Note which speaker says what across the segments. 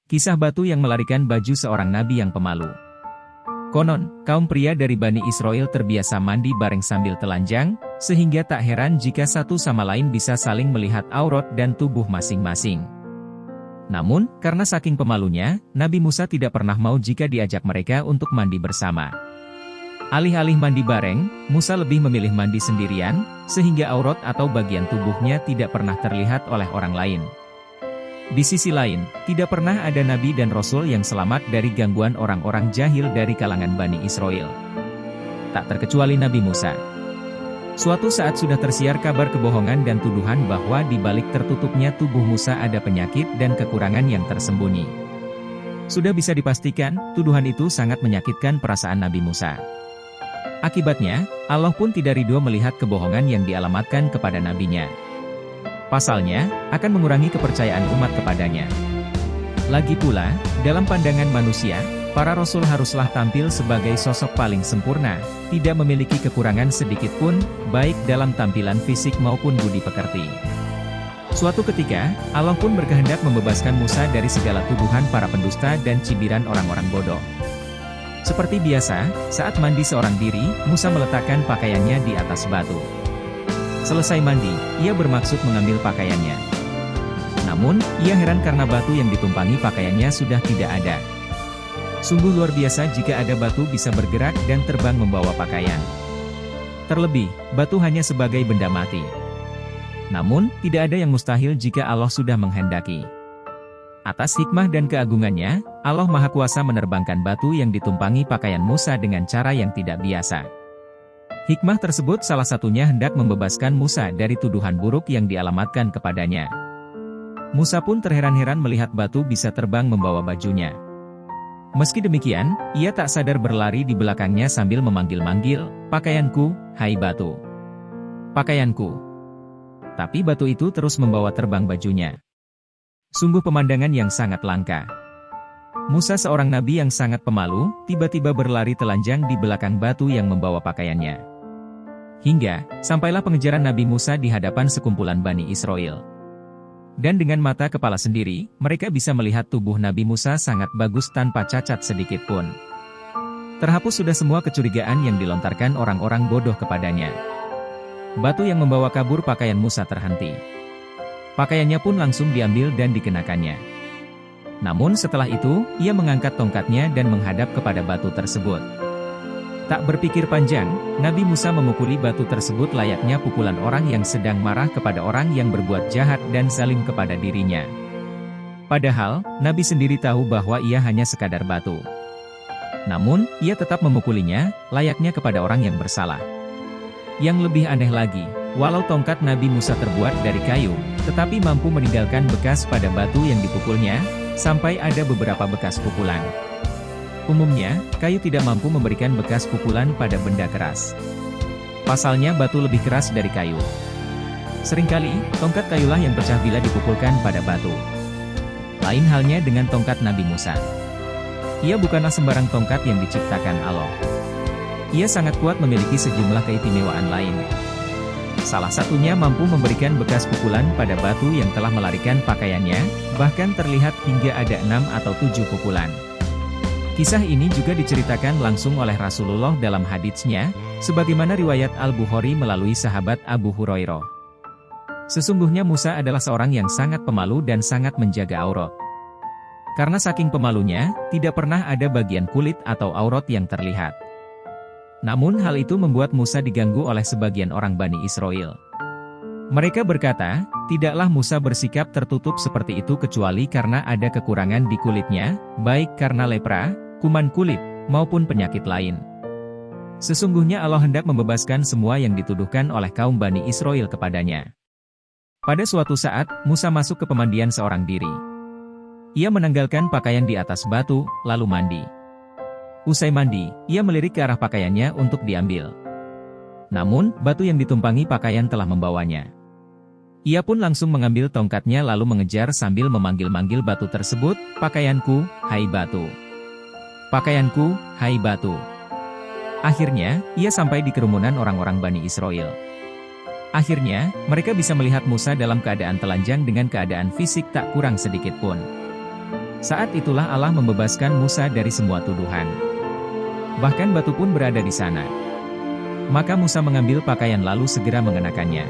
Speaker 1: Kisah batu yang melarikan baju seorang nabi yang pemalu. Konon, kaum pria dari Bani Israel terbiasa mandi bareng sambil telanjang, sehingga tak heran jika satu sama lain bisa saling melihat aurat dan tubuh masing-masing. Namun, karena saking pemalunya, Nabi Musa tidak pernah mau jika diajak mereka untuk mandi bersama. Alih-alih mandi bareng, Musa lebih memilih mandi sendirian, sehingga aurat atau bagian tubuhnya tidak pernah terlihat oleh orang lain. Di sisi lain, tidak pernah ada nabi dan rasul yang selamat dari gangguan orang-orang jahil dari kalangan Bani Israel. Tak terkecuali Nabi Musa. Suatu saat sudah tersiar kabar kebohongan dan tuduhan bahwa di balik tertutupnya tubuh Musa ada penyakit dan kekurangan yang tersembunyi. Sudah bisa dipastikan, tuduhan itu sangat menyakitkan perasaan Nabi Musa. Akibatnya, Allah pun tidak ridho melihat kebohongan yang dialamatkan kepada nabinya. Pasalnya, akan mengurangi kepercayaan umat kepadanya. Lagi pula, dalam pandangan manusia, para rasul haruslah tampil sebagai sosok paling sempurna, tidak memiliki kekurangan sedikit pun, baik dalam tampilan fisik maupun budi pekerti. Suatu ketika, Allah pun berkehendak membebaskan Musa dari segala tuduhan para pendusta dan cibiran orang-orang bodoh. Seperti biasa, saat mandi seorang diri, Musa meletakkan pakaiannya di atas batu. Selesai mandi, ia bermaksud mengambil pakaiannya. Namun, ia heran karena batu yang ditumpangi pakaiannya sudah tidak ada. Sungguh luar biasa jika ada batu bisa bergerak dan terbang membawa pakaian. Terlebih, batu hanya sebagai benda mati. Namun, tidak ada yang mustahil jika Allah sudah menghendaki. Atas hikmah dan keagungannya, Allah Maha Kuasa menerbangkan batu yang ditumpangi pakaian Musa dengan cara yang tidak biasa. Hikmah tersebut salah satunya hendak membebaskan Musa dari tuduhan buruk yang dialamatkan kepadanya. Musa pun terheran-heran melihat batu bisa terbang membawa bajunya. Meski demikian, ia tak sadar berlari di belakangnya sambil memanggil-manggil, "Pakaianku, hai batu! Pakaianku!" Tapi batu itu terus membawa terbang bajunya. Sungguh pemandangan yang sangat langka. Musa seorang nabi yang sangat pemalu, tiba-tiba berlari telanjang di belakang batu yang membawa pakaiannya. Hingga, sampailah pengejaran Nabi Musa di hadapan sekumpulan Bani Israel. Dan dengan mata kepala sendiri, mereka bisa melihat tubuh Nabi Musa sangat bagus tanpa cacat sedikit pun. Terhapus sudah semua kecurigaan yang dilontarkan orang-orang bodoh kepadanya. Batu yang membawa kabur pakaian Musa terhenti. Pakaiannya pun langsung diambil dan dikenakannya. Namun setelah itu, ia mengangkat tongkatnya dan menghadap kepada batu tersebut. Tak berpikir panjang, Nabi Musa memukuli batu tersebut layaknya pukulan orang yang sedang marah kepada orang yang berbuat jahat dan zalim kepada dirinya. Padahal, Nabi sendiri tahu bahwa ia hanya sekadar batu. Namun, ia tetap memukulinya, layaknya kepada orang yang bersalah. Yang lebih aneh lagi, walau tongkat Nabi Musa terbuat dari kayu, tetapi mampu meninggalkan bekas pada batu yang dipukulnya, sampai ada beberapa bekas pukulan. Umumnya, kayu tidak mampu memberikan bekas pukulan pada benda keras. Pasalnya batu lebih keras dari kayu. Seringkali, tongkat kayulah yang pecah bila dipukulkan pada batu. Lain halnya dengan tongkat Nabi Musa. Ia bukanlah sembarang tongkat yang diciptakan Allah. Ia sangat kuat memiliki sejumlah keistimewaan lain. Salah satunya mampu memberikan bekas pukulan pada batu yang telah melarikan pakaiannya, bahkan terlihat hingga ada 6 atau 7 pukulan. Kisah ini juga diceritakan langsung oleh Rasulullah dalam haditsnya, sebagaimana riwayat Al-Bukhari melalui sahabat Abu Hurairah. Sesungguhnya Musa adalah seorang yang sangat pemalu dan sangat menjaga aurat. Karena saking pemalunya, tidak pernah ada bagian kulit atau aurat yang terlihat. Namun hal itu membuat Musa diganggu oleh sebagian orang Bani Israel. Mereka berkata, tidaklah Musa bersikap tertutup seperti itu kecuali karena ada kekurangan di kulitnya, baik karena lepra, kuman kulit, maupun penyakit lain. Sesungguhnya Allah hendak membebaskan semua yang dituduhkan oleh kaum Bani Israel kepadanya. Pada suatu saat, Musa masuk ke pemandian seorang diri. Ia menanggalkan pakaian di atas batu, lalu mandi. Usai mandi, ia melirik ke arah pakaiannya untuk diambil. Namun, batu yang ditumpangi pakaian telah membawanya. Ia pun langsung mengambil tongkatnya lalu mengejar sambil memanggil-manggil batu tersebut, "Pakaianku, hai batu! Pakaianku, hai batu!" Akhirnya, ia sampai di kerumunan orang-orang Bani Israel. Akhirnya, mereka bisa melihat Musa dalam keadaan telanjang dengan keadaan fisik tak kurang sedikit pun. Saat itulah Allah membebaskan Musa dari semua tuduhan. Bahkan batu pun berada di sana. Maka Musa mengambil pakaian lalu segera mengenakannya.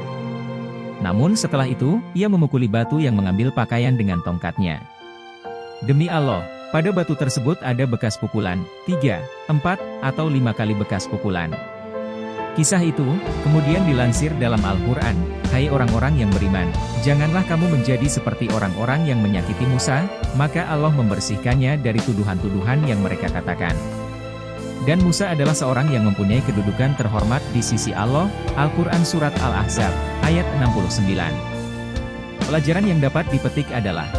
Speaker 1: Namun setelah itu, ia memukuli batu yang mengambil pakaian dengan tongkatnya. Demi Allah, pada batu tersebut ada bekas pukulan, 3, 4, atau 5 kali bekas pukulan. Kisah itu, kemudian dilansir dalam Al-Quran, "Hai orang-orang yang beriman, janganlah kamu menjadi seperti orang-orang yang menyakiti Musa, maka Allah membersihkannya dari tuduhan-tuduhan yang mereka katakan. Dan Musa adalah seorang yang mempunyai kedudukan terhormat di sisi Allah." Al-Quran Surat Al-Ahzab, ayat 69. Pelajaran yang dapat dipetik adalah: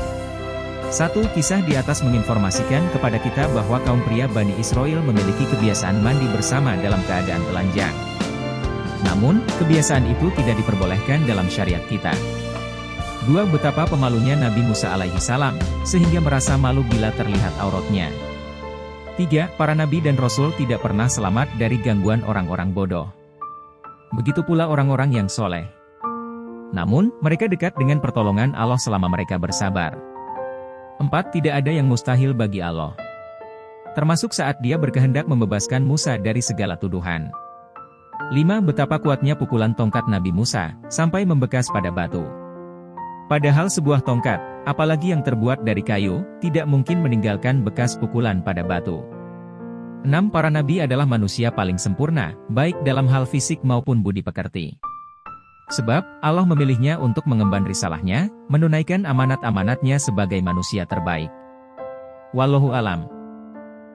Speaker 1: 1. Kisah di atas menginformasikan kepada kita bahwa kaum pria Bani Israel memiliki kebiasaan mandi bersama dalam keadaan telanjang. Namun, kebiasaan itu tidak diperbolehkan dalam syariat kita. 2. Betapa pemalunya Nabi Musa alaihi salam, sehingga merasa malu bila terlihat auratnya. 3. Para nabi dan rasul tidak pernah selamat dari gangguan orang-orang bodoh. Begitu pula orang-orang yang soleh. Namun, mereka dekat dengan pertolongan Allah selama mereka bersabar. 4. Tidak ada yang mustahil bagi Allah. Termasuk saat Dia berkehendak membebaskan Musa dari segala tuduhan. 5. Betapa kuatnya pukulan tongkat Nabi Musa, sampai membekas pada batu. Padahal sebuah tongkat, apalagi yang terbuat dari kayu, tidak mungkin meninggalkan bekas pukulan pada batu. 6. Para nabi adalah manusia paling sempurna, baik dalam hal fisik maupun budi pekerti. Sebab, Allah memilihnya untuk mengemban risalahnya, menunaikan amanat-amanatnya sebagai manusia terbaik. Wallahu alam.